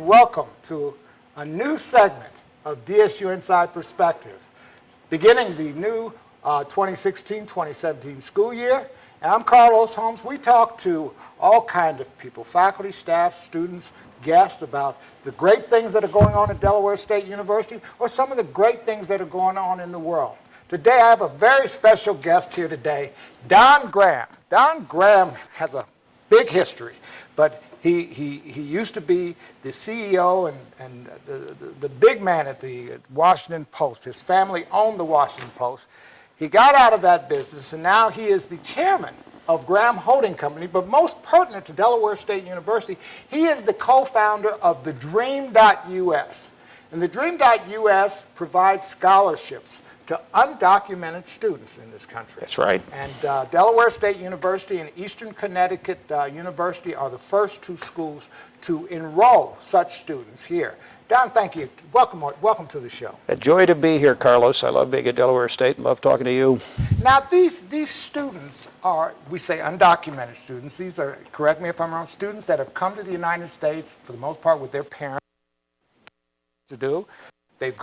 welcome to a new segment of DSU Inside Perspective, beginning the new 2016-2017 school year. And I'm Carlos Holmes. We talk to all kinds of people, faculty, staff, students, guests, about the great things that are going on at Delaware State University or some of the great things that are going on in the world. Today I have a very special guest here today, Don Graham. Don Graham has a big history, but he used to be the CEO and the big man at the Washington Post. His family owned the Washington Post. He got out of that business, and now he is the chairman of Graham Holding Company, but most pertinent to Delaware State University, he is the co-founder of the Dream.US. And the Dream.US provides scholarships to undocumented students in this country. That's right. And Delaware State University and Eastern Connecticut University are the first two schools to enroll such students here. Don, thank you. Welcome to the show. A joy to be here, Carlos. I love being at Delaware State and love talking to you. Now, these students are, we say, undocumented students. These are, correct me if I'm wrong, students that have come to the United States, for the most part, with their parents to do. They've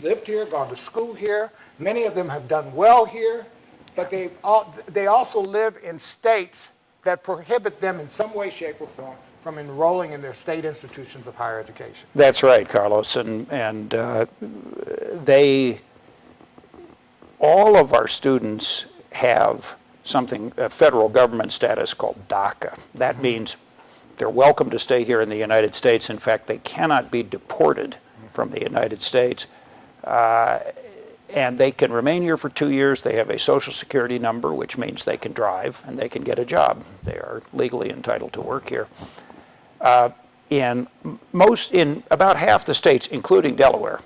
lived here, gone to school here. Many of them have done well here, but they also live in states that prohibit them in some way, shape, or form from enrolling in their state institutions of higher education. That's right, Carlos, and all of our students have something, a federal government status called DACA. That means they're welcome to stay here in the United States. In fact, they cannot be deported from the United States, and they can remain here for 2 years. They have a Social Security number, which means they can drive and they can get a job. They are legally entitled to work here. In about half the states, including Delaware,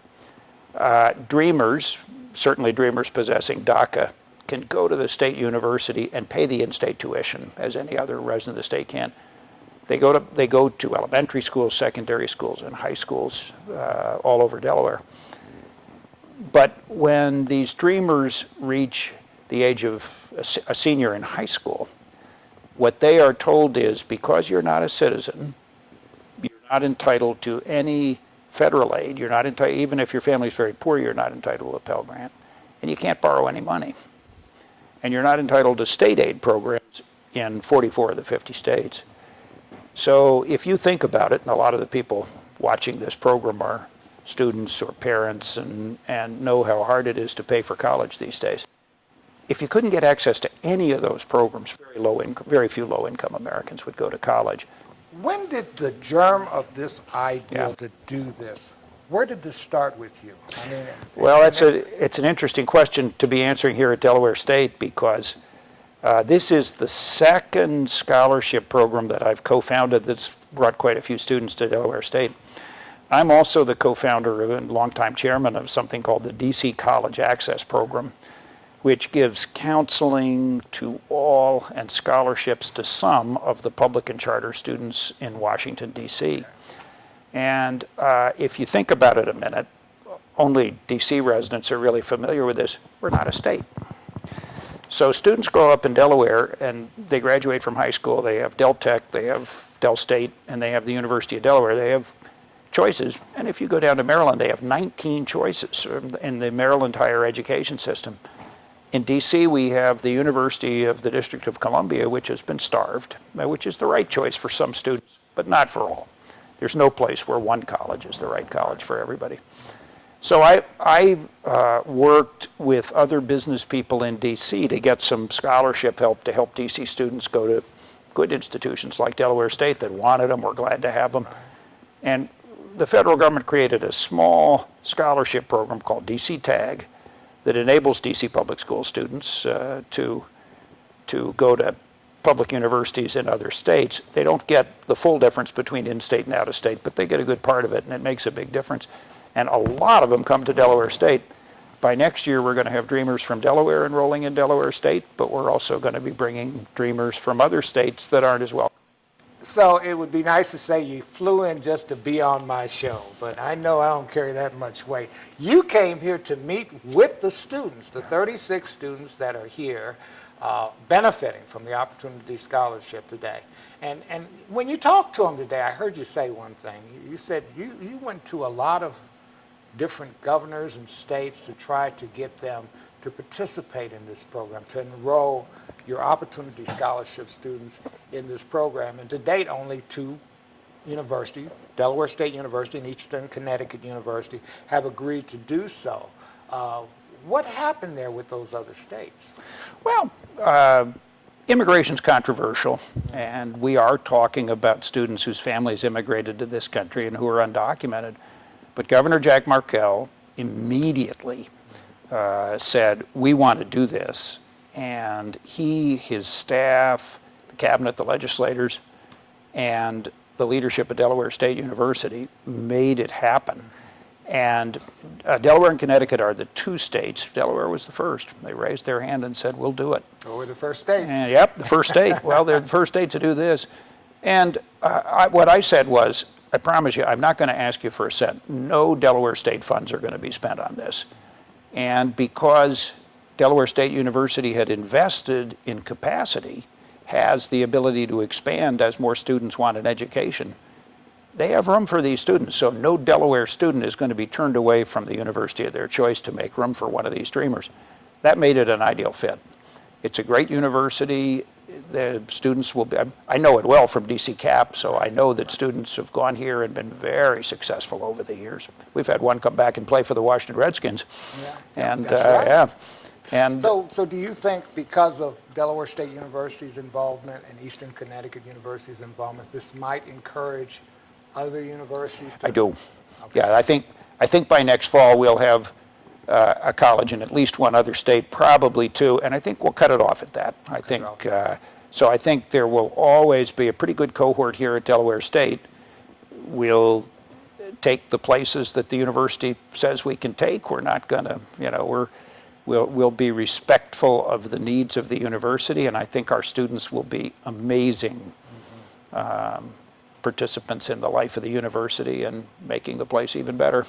dreamers, certainly dreamers possessing DACA, can go to the state university and pay the in-state tuition as any other resident of the state can. They go to elementary schools, secondary schools, and high schools all over Delaware. But when these dreamers reach the age of a senior in high school, what they are told is, because you're not a citizen, you're not entitled to any federal aid. You're not entitled, even if your family's very poor, you're not entitled to a Pell Grant, and you can't borrow any money. And you're not entitled to state aid programs in 44 of the 50 states. So if you think about it, and a lot of the people watching this program are students or parents and know how hard it is to pay for college these days. If you couldn't get access to any of those programs, very few low-income Americans would go to college. When did the germ of this idea to do this, where did this start with you? I mean, well, it's an interesting question to be answering here at Delaware State, because this is the second scholarship program that I've co-founded that's brought quite a few students to Delaware State. I'm also the co-founder and longtime chairman of something called the DC College Access Program, which gives counseling to all and scholarships to some of the public and charter students in Washington, D.C. And if you think about it a minute, only D.C. residents are really familiar with this. We're not a state. So students grow up in Delaware and they graduate from high school. They have Del Tech, they have Del State, and they have the University of Delaware. They have choices. And if you go down to Maryland, they have 19 choices in the Maryland higher education system. In D.C., we have the University of the District of Columbia, which has been starved, which is the right choice for some students, but not for all. There's no place where one college is the right college for everybody. So I worked with other business people in D.C. to get some scholarship help to help D.C. students go to good institutions like Delaware State that wanted them, were glad to have them. And the federal government created a small scholarship program called DC TAG that enables D.C. public school students to go to public universities in other states. They don't get the full difference between in-state and out-of-state, but they get a good part of it, and it makes a big difference. And a lot of them come to Delaware State. By next year, we're going to have dreamers from Delaware enrolling in Delaware State, but we're also going to be bringing dreamers from other states that aren't as well. So it would be nice to say you flew in just to be on my show, but I know I don't carry that much weight. You came here to meet with the students, the 36 students that are here. benefiting from the Opportunity Scholarship today. And when you talked to them today, I heard you say one thing. You said you went to a lot of different governors and states to try to get them to participate in this program, to enroll your Opportunity Scholarship students in this program. And to date, only 2 universities, Delaware State University and Eastern Connecticut University, have agreed to do so. What happened there with those other states? Well, immigration's controversial, and we are talking about students whose families immigrated to this country and who are undocumented. But Governor Jack Markell immediately said, we want to do this. And he, his staff, the cabinet, the legislators, and the leadership at Delaware State University made it happen. And Delaware and Connecticut are the 2 states. Delaware was the first. They raised their hand and said, we'll do it. Oh, we're the first state. And, yep, the first state. Well, they're the first state to do this. And what I said was, I promise you, I'm not going to ask you for a cent. No Delaware State funds are going to be spent on this. And because Delaware State University had invested in capacity, has the ability to expand as more students want an education, they have room for these students. So no Delaware student is going to be turned away from the university of their choice to make room for one of these streamers. That made it an ideal fit. It's a great university. The students will be, I know it well from DC Cap, so I know that students have gone here and been very successful over the years. We've had one come back and play for the Washington Redskins. Yeah, and that's right. yeah. And so do you think because of Delaware State University's involvement and Eastern Connecticut University's involvement, this might encourage other universities to? I do. Okay. Yeah, I think by next fall we'll have a college in at least one other state, probably 2, and I think we'll cut it off at that. I think so. I think there will always be a pretty good cohort here at Delaware State. We'll take the places that the university says we can take. We're not going to, we'll be respectful of the needs of the university, and I think our students will be amazing participants in the life of the university and making the place even better.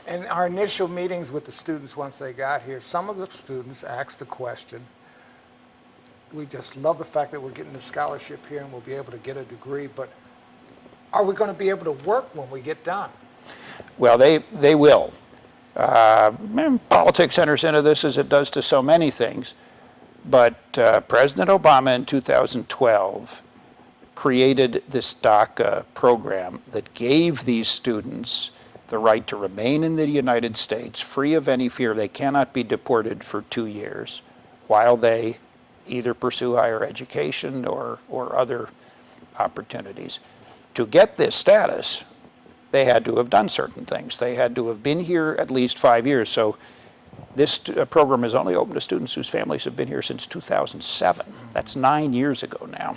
In our initial meetings with the students once they got here, some of the students asked the question, we just love the fact that we're getting the scholarship here and we'll be able to get a degree, but are we going to be able to work when we get done? Well, they will. Politics enters into this as it does to so many things, but President Obama in 2012 created this DACA program that gave these students the right to remain in the United States free of any fear. They cannot be deported for 2 years while they either pursue higher education or other opportunities. To get this status, they had to have done certain things. They had to have been here at least 5 years. So this program is only open to students whose families have been here since 2007. That's 9 years ago now.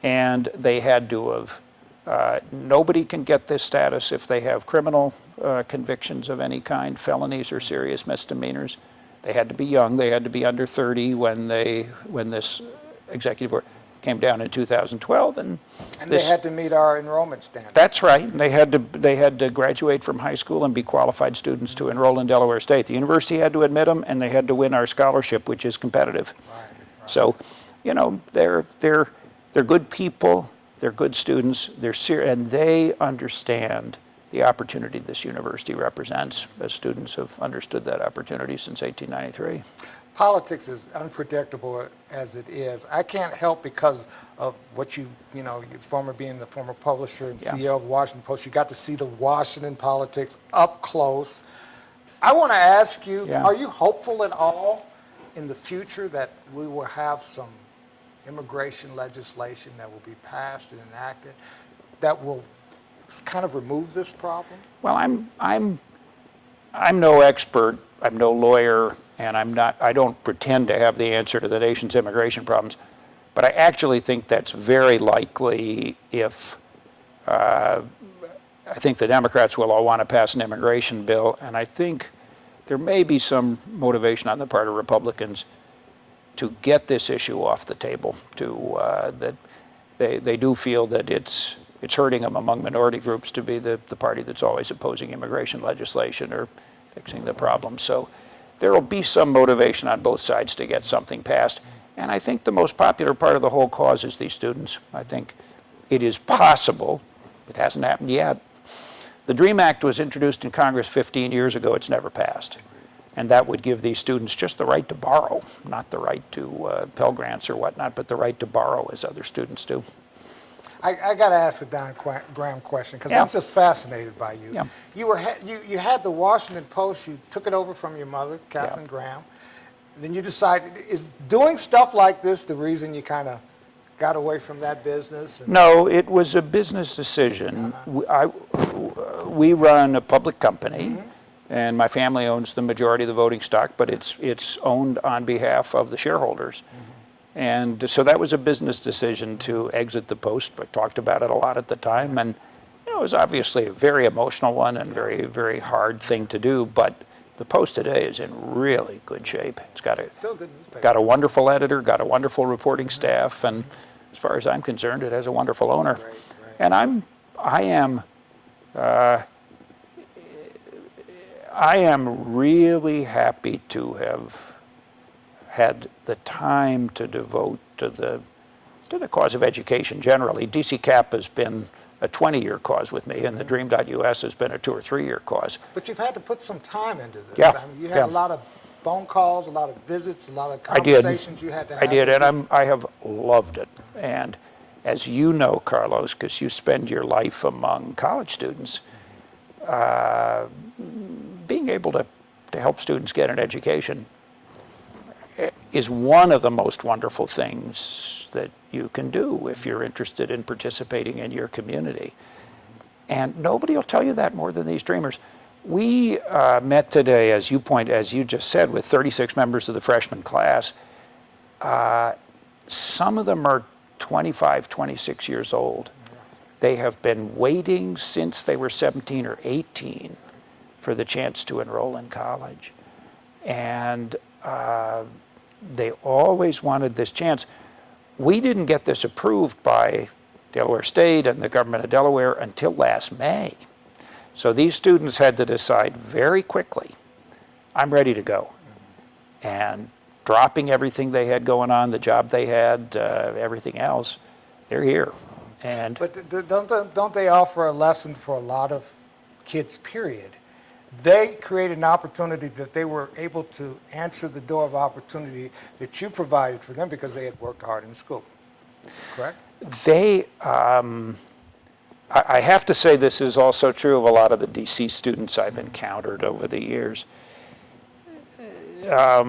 And they had to have, nobody can get this status if they have criminal convictions of any kind, felonies or serious misdemeanors. They had to be young. They had to be under 30 when this executive order came down in 2012. And they had to meet our enrollment standards. That's right. And they had to graduate from high school and be qualified students to enroll in Delaware State. The university had to admit them, and they had to win our scholarship, which is competitive. Right. So, they're good people, they're good students, and they understand the opportunity this university represents, as students have understood that opportunity since 1893. Politics is unpredictable as it is. I can't help because of what being the former publisher and CEO of Washington Post, you got to see the Washington politics up close. I want to ask you, are you hopeful at all in the future that we will have some immigration legislation that will be passed and enacted that will kind of remove this problem? Well, I'm no expert, I'm no lawyer, and I don't pretend to have the answer to the nation's immigration problems, but I actually think that's very likely if I think the Democrats will all want to pass an immigration bill, and I think there may be some motivation on the part of Republicans to get this issue off the table, that they do feel that it's hurting them among minority groups to be the party that's always opposing immigration legislation or fixing the problem. So there will be some motivation on both sides to get something passed. And I think the most popular part of the whole cause is these students. I think it is possible, it hasn't happened yet. The DREAM Act was introduced in Congress 15 years ago. It's never passed. And that would give these students just the right to borrow, not the right to Pell Grants or whatnot, but the right to borrow as other students do. I got to ask a Don Graham question because Yeah. I'm just fascinated by you. Yeah. You had the Washington Post. You took it over from your mother, Katharine Graham. Then you decided, is doing stuff like this the reason you kind of got away from that business? No, it was a business decision. We run a public company, and my family owns the majority of the voting stock, but it's owned on behalf of the shareholders. And so that was a business decision to exit the Post. I talked about it a lot at the time, and it was obviously a very emotional one and very, very hard thing to do, but the Post today is in really good shape. It's got Still a good newspaper. got a wonderful editor, got a wonderful reporting staff, and as far as I'm concerned, it has a wonderful owner. Right. And I am really happy to have had the time to devote to the cause of education generally. DC Cap has been a 20-year cause with me, and the Dream.us has been a 2 or 3 year cause. But you've had to put some time into this. Yeah, I mean, you had a lot of phone calls, a lot of visits, a lot of I did. conversations you had to have. I did, and I have loved it. And as you know, Carlos, because you spend your life among college students, being able to help students get an education is one of the most wonderful things that you can do if you're interested in participating in your community. And nobody will tell you that more than these dreamers. We met today, as you just said, with 36 members of the freshman class. Some of them are 25, 26 years old. They have been waiting since they were 17 or 18 for the chance to enroll in college. And they always wanted this chance. We didn't get this approved by Delaware State and the government of Delaware until last May. So these students had to decide very quickly, I'm ready to go. And dropping everything they had going on, the job they had, everything else, they're here. And But don't they offer a lesson for a lot of kids, period? They created an opportunity that they were able to answer the door of opportunity that you provided for them because they had worked hard in school, correct? they, I have to say this is also true of a lot of the DC students I've encountered over the years. A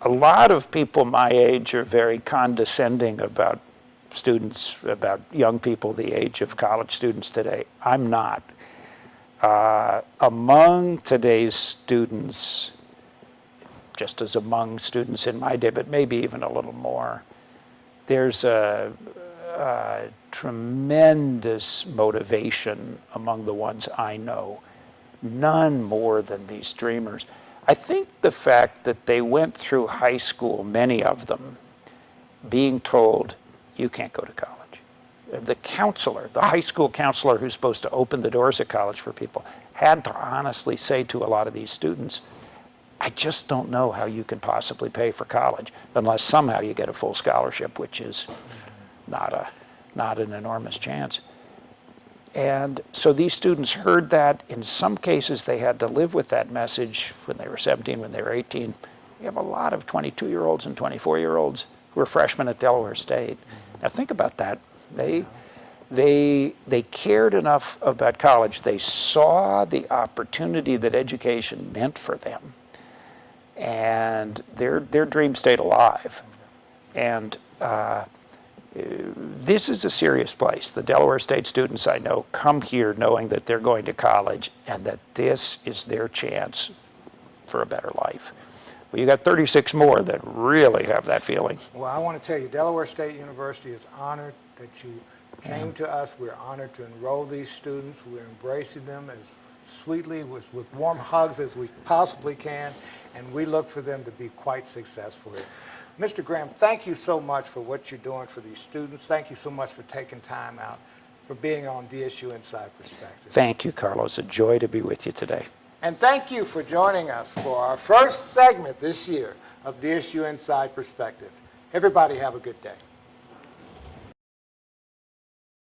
lot of people my age are very condescending about students, about young people the age of college students today. I'm not. Among today's students, just as among students in my day, but maybe even a little more, there's a tremendous motivation among the ones I know, none more than these dreamers. I think the fact that they went through high school, many of them, being told, you can't go to college. The counselor, the high school counselor who's supposed to open the doors at college for people, had to honestly say to a lot of these students, I just don't know how you can possibly pay for college unless somehow you get a full scholarship, which is not an enormous chance. And so these students heard that. In some cases, they had to live with that message when they were 17, when they were 18. We have a lot of 22-year-olds and 24-year-olds who are freshmen at Delaware State. Now think about that. They cared enough about college. They saw the opportunity that education meant for them. And their dream stayed alive. And this is a serious place. The Delaware State students I know come here knowing that they're going to college and that this is their chance for a better life. Well, you got 36 more that really have that feeling. Well, I want to tell you, Delaware State University is honored that you came to us. We're honored to enroll these students. We're embracing them as sweetly, with warm hugs as we possibly can, and we look for them to be quite successful here. Mr. Graham, thank you so much for what you're doing for these students. Thank you so much for taking time out, for being on DSU Inside Perspective. Thank you, Carlos. A joy to be with you today. And thank you for joining us for our first segment this year of DSU Inside Perspective. Everybody have a good day.